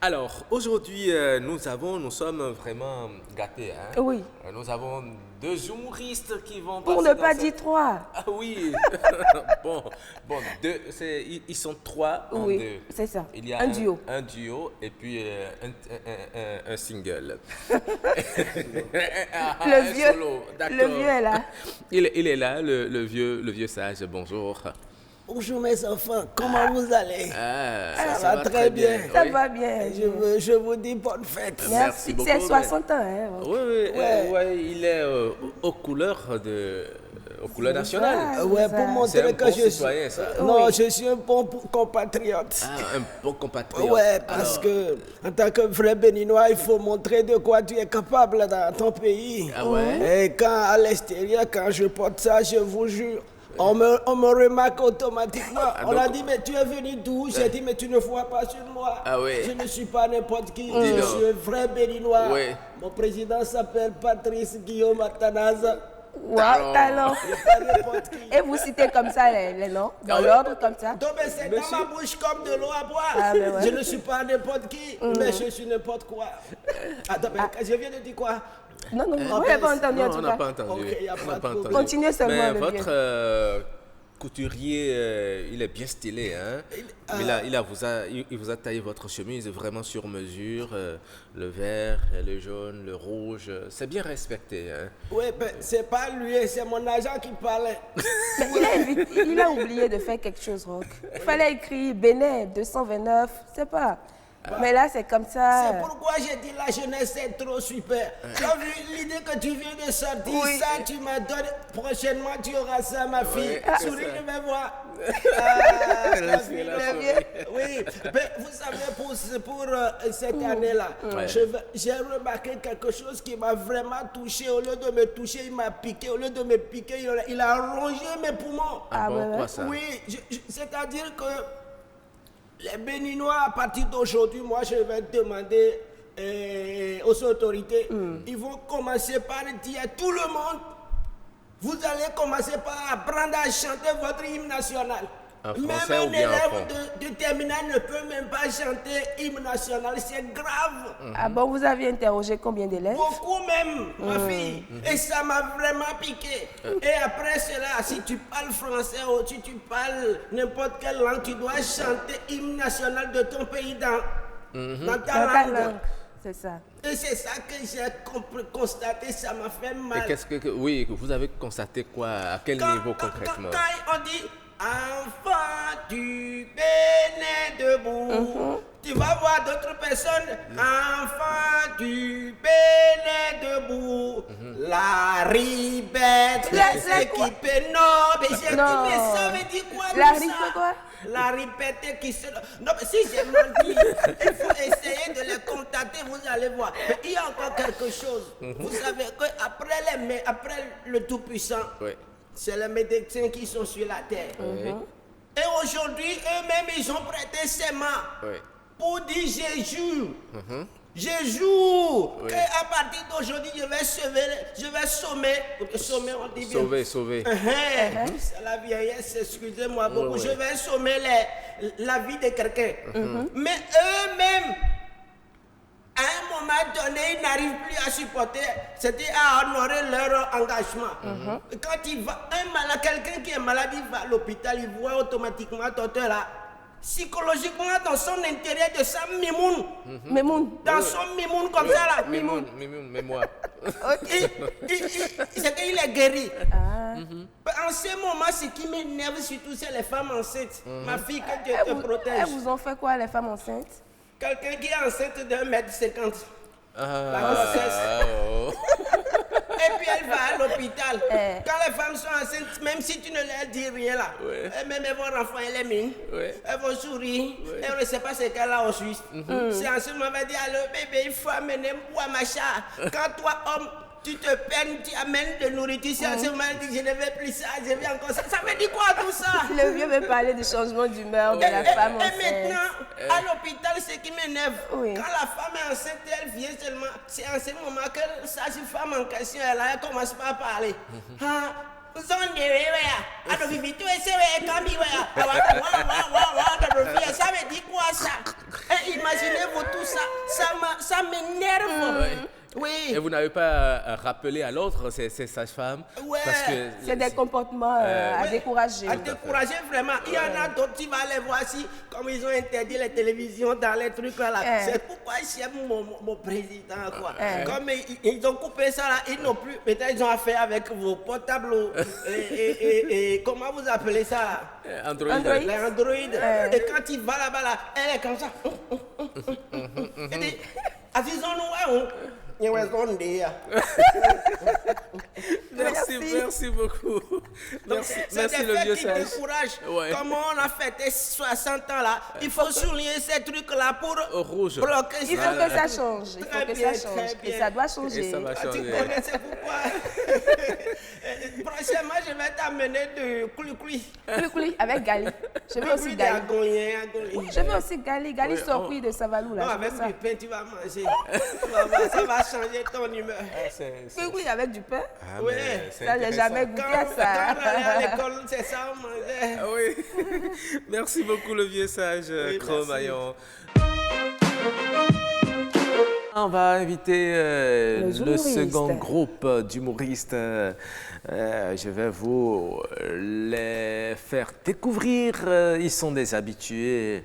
Alors, aujourd'hui, nous sommes vraiment gâtés. Hein? Oui. Nous avons deux humoristes qui vont Pour passer ne dans pas cette- dire trois. Ah oui. bon, ils sont trois en Oui, deux. c'est ça. Il y a Un duo. Un duo et puis un single. Le Un vieux, solo, le d'accord. vieux est là. Il est là, le vieux sage. Bonjour. Bonjour mes enfants, comment vous allez? Ça va très bien. Ça oui. va bien. Je vous dis bonne fête. Merci beaucoup, C'est mais- 60 ans. Hein. Oui, il est aux couleurs nationales. ça. Ouais, ça. pour C'est un montrer que bon je citoyen, ça. suis... Non, je suis un bon compatriote. Ah, un bon compatriote. Ouais, parce Alors, que en tant que vrai Béninois, il faut montrer de quoi tu es capable dans ton pays. Ah ouais? Et quand à l'extérieur, quand je porte ça, je vous jure, on me remarque automatiquement. On a donc- dit, mais tu es venu d'où? J'ai dit, mais tu ne vois pas sur moi. Ah oui. Je ne suis pas n'importe qui. Dis Je donc. suis un vrai Béninois. Oui. Mon président s'appelle Patrice Guillaume Athanase. Wow, talent. Il n'est pas n'importe qui. Et vous citez comme ça les noms, dans l'ordre comme ça. Donc, mais c'est dans ma bouche comme de l'eau à boire. Ah, mais ouais. Je ne suis pas n'importe qui, mais je suis n'importe quoi. Attends, mais je viens de dire quoi? Non, non, Ah, vous ben, n'avez pas entendu non, en on tout n'a cas. pas entendu. Ok, y a On pas n'a de pas problème. entendu. Continuez seulement, Mais le votre vieux. couturier, il est bien stylé. Hein? Il vous a taillé votre chemise vraiment sur mesure. Le vert, le jaune, le rouge. C'est bien respecté. Hein? Oui, mais c'est pas lui, c'est mon agent qui parlait. Mais il a oublié de faire quelque chose, Rock. Il fallait écrire Bénin 229, c'est pas. Mais là, c'est comme ça. C'est pourquoi j'ai dit la jeunesse est trop super. Tu as vu l'idée que tu viens de sortir, Oui. ça tu m'as donné. Prochainement tu auras ça, ma fille. Souris, je vais voir. La fille, la souris. Oui, mais vous savez, pour cette année-là, Ouais. j'ai remarqué quelque chose qui m'a vraiment touché. Au lieu de me toucher, il m'a piqué. Au lieu de me piquer, il a rongé mes poumons. Ah bon, ouais, quoi ouais. ça? Oui, c'est-à-dire que les Béninois, à partir d'aujourd'hui, moi, je vais demander aux autorités, ils vont commencer par dire à tout le monde, vous allez commencer par apprendre à chanter votre hymne national. En Même français un ou bien en élève fond? de terminale ne peut même pas chanter hymne national, c'est grave. Ah bon, vous aviez interrogé combien d'élèves? Beaucoup même, ma fille. Et ça m'a vraiment piqué. Et après cela, si tu parles français ou si tu parles n'importe quelle langue, tu dois chanter hymne national de ton pays dans ta Dans ta langue. langue. C'est ça. Et c'est ça que j'ai constaté, ça m'a fait mal. Et qu'est-ce que oui, vous avez constaté quoi? À quel niveau concrètement? Quand on dit enfant du Bénin debout, tu vas voir d'autres personnes. Enfant du Bénin debout, la ribette, La quoi? équipée. Non, mais j'ai dit, Non. mais ça veut dire quoi? La tout ça? ribette quoi? La ribette qui se. Non, mais si j'ai menti, il faut essayer de les contacter, vous allez voir. Mais il y a encore quelque chose. Vous savez qu'après le Tout-Puissant, Oui. c'est les médecins qui sont sur la terre. Oui. Et aujourd'hui, eux-mêmes, ils ont prêté serment Oui. pour dire je jure. Je jure. Oui. Et à partir d'aujourd'hui, je vais sommer. Sommer, on dit bien. Sauver. C'est la vieillesse, excusez-moi beaucoup. Oui, oui. Je vais sommer la vie de quelqu'un. Mais eux-mêmes, à un moment donné, ils n'arrivent plus à supporter, c'est-à-dire à honorer leur engagement. Quand il va, quelqu'un qui est malade, il va à l'hôpital, il voit automatiquement docteur là. Psychologiquement, dans son intérieur de sa mimoun, Memoun. dans son mimoun comme ça là, Mimoun, mais moi. c'est qu'il est guéri. Ah. En ce moment, ce qui m'énerve surtout, c'est les femmes enceintes. Ma fille, que Dieu te Elles protège. vous ont fait quoi, les femmes enceintes? Quelqu'un qui est enceinte d'1,50 m. La Ah, grossesse. oh. Et puis elle va à l'hôpital. Eh. Quand les femmes sont enceintes, même si tu ne leur dis rien là, Ouais. elles-mêmes elles vont renflouer les mines, Ouais. elles vont sourire, elles ne savent pas ce qu'elle a en Suisse. C'est en ce moment qu'elle va dire, allô bébé, il faut amener moi machin. Quand toi, homme, tu te peines, tu amènes de nourriture, c'est en ce moment qu'elle dit, je ne veux plus ça, je veux encore ça. Ça veut dire quoi tout ça? Le vieux veut parler du changement d'humeur de la femme Et enceinte. maintenant, à l'hôpital, ce qui m'énerve, Oui. quand la femme est enceinte, elle vient seulement, c'est en ce moment que sa femme en question, elle commence pas à parler. Ah, ça veut dire quoi ça? Et imaginez-vous tout ça, ça m'énerve. Oui. Et vous n'avez pas rappelé à l'autre ces sages-femmes Ouais. parce que C'est des comportements à décourager. À décourager vraiment. Il y en a d'autres, tu vas les voir si, comme ils ont interdit les télévisions dans les trucs là. C'est pourquoi j'aime mon président. Quoi. Comme ils ont coupé ça là, ils n'ont plus. Peut-être ils ont affaire avec vos portables. Et comment vous appelez ça? Android. Les Android. Et quand il va là-bas, là, elle est comme ça. Il dit, assisons-nous. Merci beaucoup. Merci le vieux sage. Ouais. Comme on a fêté 60 ans là, il faut souligner ces trucs là pour rouge. Bloquer ça. Il faut que ça change. Il faut que ça change. Et ça doit changer. Et ça va changer. Tu connais, c'est pourquoi. Prochainement, je vais t'amener de coulis. Coulis avec Gali. Je veux aussi Gali. Je veux aussi Gali. Gali sorti de Savalou là. Non, avec du pain, tu vas manger. Ça va changer ton humeur. Coulis avec du pain. Oui. Ça, j'ai jamais goûté à ça. Quand on allait à l'école, c'est ça, on mangeait. Oui. Merci beaucoup, le vieux sage Cro-Magnon. On va inviter le second groupe d'humoristes. Je vais vous les faire découvrir. Ils sont des habitués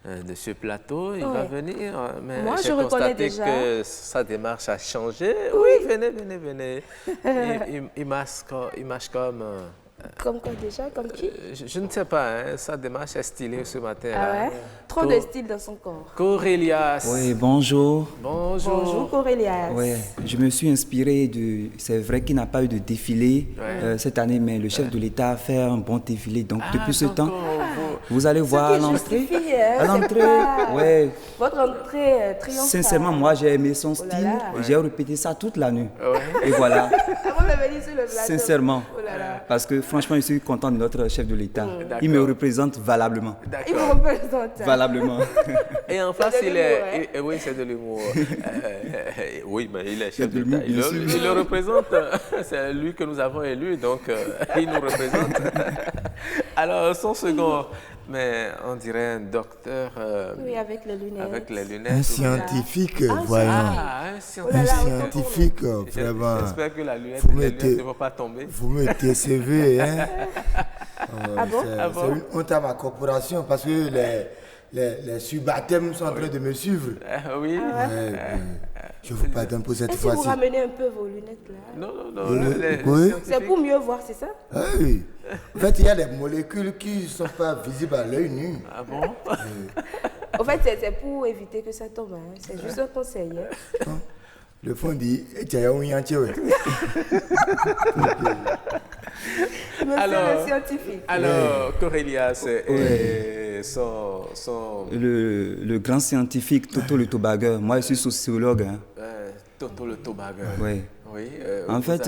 de ce plateau. Il va venir. Mais moi, j'ai constaté que sa démarche a changé. Oui, venez. Il marche comme... Comme quoi déjà? Comme qui? Je ne sais pas, hein, sa démarche est stylée ce matin. Ah là. ouais? Trop de style dans son corps. Corélias. Oui, bonjour. Bonjour Corélias. Oui, je me suis inspiré de... C'est vrai qu'il n'a pas eu de défilé cette année, mais le chef de l'État a fait un bon défilé. Donc depuis ce temps, vous allez voir à l'entrée. À l'entrée, votre entrée triomphale. Sincèrement, moi j'ai aimé son style. J'ai répété ça toute la nuit. Et voilà. Avant de venir sur le plateau. Sincèrement. Parce que franchement, je suis content de notre chef de l'État. Il me représente valablement. Il me représente. Valablement. Et en face, il est... Oui, c'est de l'humour. Oui, mais il est chef de l'État. Il le représente. C'est lui que nous avons élu, donc il nous représente. Alors, son second... Mais on dirait un docteur... oui, avec les lunettes. Avec les lunettes. Un scientifique, voyons. Un scientifique. Un scientifique, vraiment. J'espère que les lunettes ne vont pas tomber. Vous me décevez, hein. Bon? C'est une honte à ma corporation parce que les subalternes sont en train de me suivre. Oui. Je vous pardonne pour cette fois-ci. Est-ce que vous ramenez un peu vos lunettes là? Oui. C'est pour mieux voir, c'est ça? Oui. En fait, il y a des molécules qui ne sont pas visibles à l'œil nu. Ah bon? En fait, c'est pour éviter que ça tombe. Hein. C'est juste un conseil. Hein. Le fond dit, tu as un yantier. Le scientifique. Alors, Corélias et le grand scientifique Toto le Tobagueur. Moi, je suis sociologue. Hein. Toto le Tobagueur. Oui. Oui, en fait,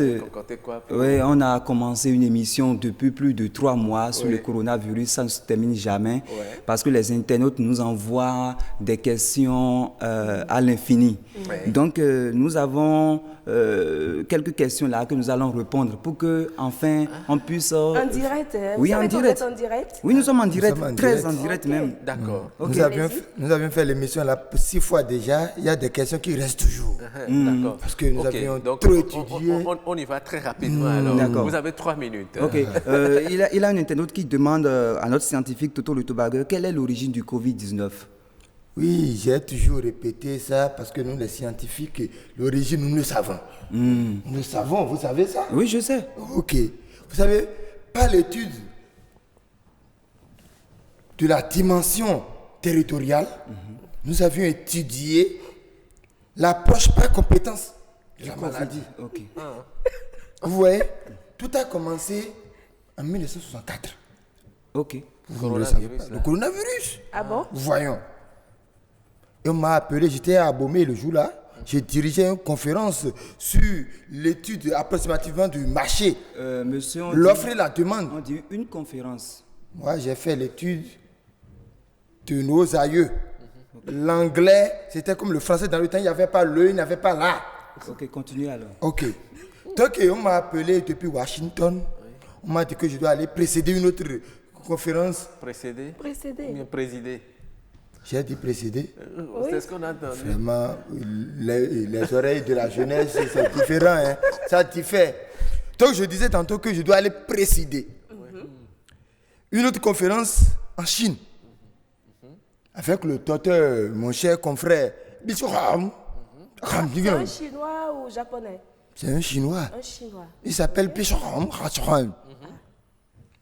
quoi on a commencé une émission depuis plus de 3 mois sur le coronavirus. Ça ne se termine jamais parce que les internautes nous envoient des questions à l'infini. Donc, nous avons quelques questions là que nous allons répondre pour que enfin on puisse... En direct? Oui, en direct. En direct. Oui, nous sommes en direct, très en direct même. D'accord. Nous avions fait l'émission là 6 fois déjà. Il y a des questions qui restent toujours. D'accord. Parce que nous avions trop étudié. On y va très rapidement alors. Vous avez 3 minutes. Ok. Il a un internaute qui demande à notre scientifique Toto le Tobagueur quelle est l'origine du Covid-19. Oui, j'ai toujours répété ça parce que nous, les scientifiques, l'origine, nous le savons. Nous le savons, vous savez ça? Oui, je sais. Ok. Vous savez, par l'étude de la dimension territoriale, nous avions étudié l'approche par compétence de la maladie. Ok. Vous voyez, tout a commencé en 1964. Ok. Le coronavirus. Ah bon? Voyons. Et on m'a appelé, j'étais à Abomey le jour-là. J'ai dirigé une conférence sur l'étude approximativement du marché. Monsieur, l'offre et la demande. On dit une conférence. Moi, j'ai fait l'étude de nos aïeux. L'anglais, c'était comme le français dans le temps, il n'y avait pas le, il n'y avait pas la. Ok, continuez alors. Ok. Donc, on m'a appelé depuis Washington. On m'a dit que je dois aller précéder une autre conférence. Précéder? Précéder. Ou bien présider? J'ai dit précédé. C'est ce qu'on a entendu. Vraiment, les oreilles de la jeunesse, c'est différent. Hein. Ça diffère. Donc, je disais tantôt que je dois aller précéder. Une autre conférence en Chine. Avec le docteur, mon cher confrère. C'est un Chinois ou japonais? C'est un Chinois. Un Chinois. Il s'appelle Pichon.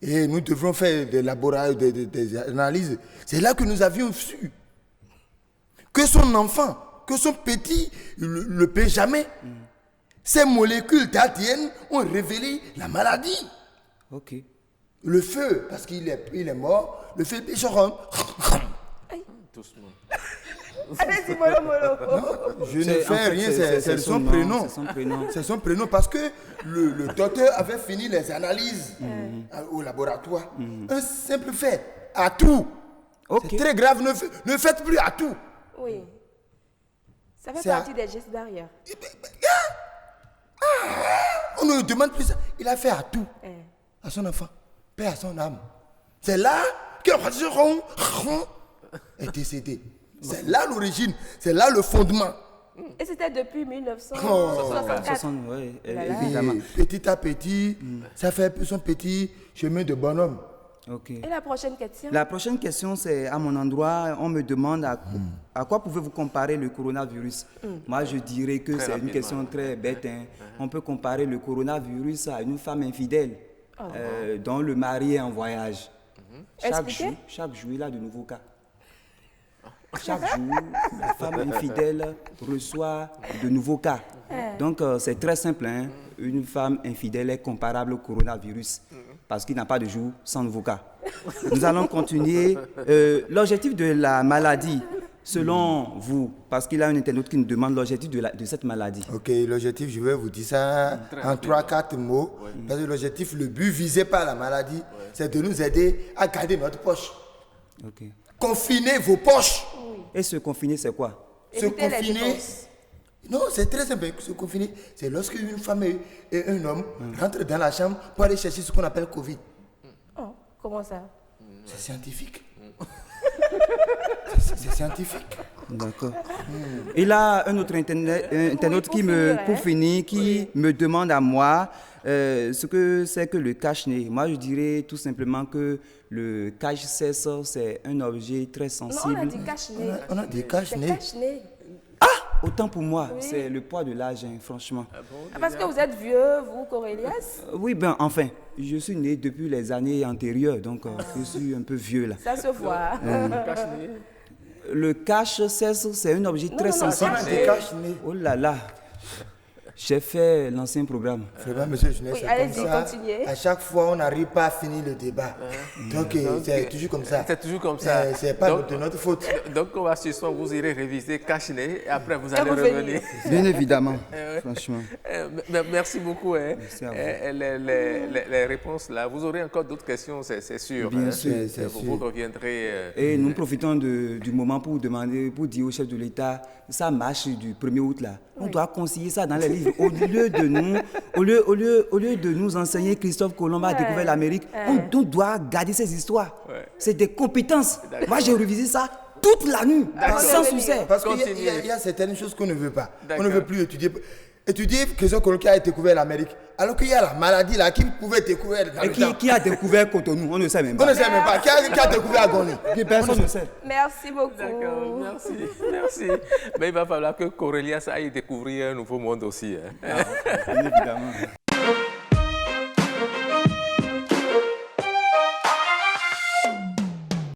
Et nous devrons faire des analyses. C'est là que nous avions su que son enfant, que son petit, le peut jamais. Ces molécules d'ADN ont révélé la maladie. Ok. Le feu, parce qu'il est mort, le feu Pichon. Doucement. Allez-y, mollo. Je ne fais rien, c'est son prénom. C'est son prénom parce que le docteur avait fini les analyses au laboratoire. Un simple fait, à tout. Okay. C'est très grave, ne faites plus à tout. Oui. Ça fait partie des gestes barrières. On ne demande plus ça. Il a fait à tout. À son enfant. Paix à son âme. C'est là que est décédé. C'est là l'origine, c'est là le fondement. Et c'était depuis 1964. Oui, évidemment. Petit à petit, ça fait son petit chemin de bonhomme. Okay. Et la prochaine question? La prochaine question, c'est à mon endroit, on me demande à quoi pouvez-vous comparer le coronavirus? Moi, je dirais que c'est une question très bête. Hein. On peut comparer le coronavirus à une femme infidèle dont le mari est en voyage. Chaque jour, il a de nouveaux cas. Chaque jour, la femme infidèle reçoit de nouveaux cas. Donc, c'est très simple. Hein? Une femme infidèle est comparable au coronavirus parce qu'il n'a pas de jour sans nouveau cas. Nous allons continuer. L'objectif de la maladie, selon vous, parce qu'il y a un internaute qui nous demande l'objectif de cette maladie. Ok, l'objectif, je vais vous dire ça en 3-4 mots. Parce que l'objectif, le but visé par la maladie, c'est de nous aider à garder notre poche. Okay. Confinez vos poches. Et se confiner, c'est quoi? Se confiner. Non, c'est très simple. Se confiner, c'est lorsque une femme et un homme rentrent dans la chambre pour aller chercher ce qu'on appelle Covid. Oh, comment ça? C'est scientifique. C'est scientifique. D'accord. Il y a un autre internaute qui me demande à moi ce que c'est que le cache-nez. Moi, je dirais tout simplement que le cache-cesse, c'est un objet très sensible. Non, on a dit cache-nez. On a des cache-nez. Autant pour moi, c'est le poids de l'âge, hein, franchement. Parce que vous êtes vieux, vous, Corélias? Oui, ben enfin, je suis né depuis les années antérieures, donc je suis un peu vieux là. Ça se voit. Le cache-cesse, c'est un objet très sensible. Des cache-nez. Oh là là, j'ai fait l'ancien programme. Vraiment, monsieur Jeunesse, Oui, c'est allez-y, comme ça. continuez. À chaque fois, on n'arrive pas à finir le débat. Donc, c'est toujours comme ça. C'est toujours comme ça. C'est pas de notre faute. Donc, on va ce soir, vous irez réviser cache-nez et après vous allez revenir. revenir. Bien évidemment, franchement. Merci beaucoup. Hein. Merci à vous. Les réponses là, vous aurez encore d'autres questions, c'est sûr. Bien hein. sûr, Vous reviendrez. Et nous profitons du moment pour demander, pour dire au chef de l'État, ça marche du 1er août là. On doit conseiller ça dans les livres. Au lieu de nous enseigner Christophe Colomb a découvert l'Amérique, on doit garder ces histoires. C'est des compétences. Moi, j'ai révisé ça toute la nuit, sans souci. Parce qu'il y a certaines choses qu'on ne veut pas. On ne veut plus étudier. Étudier Christophe Colomb qui a découvert l'Amérique. Alors qu'il y a la maladie là qui pouvait découvrir dans le temps. Qui a découvert Cotonou? On ne sait même pas. On ne sait même pas. Qui a découvert Agoni? Personne ne sait. Merci beaucoup. D'accord, merci. Mais il va falloir que Corélias aille découvrir un nouveau monde aussi. Hein. Bien évidemment.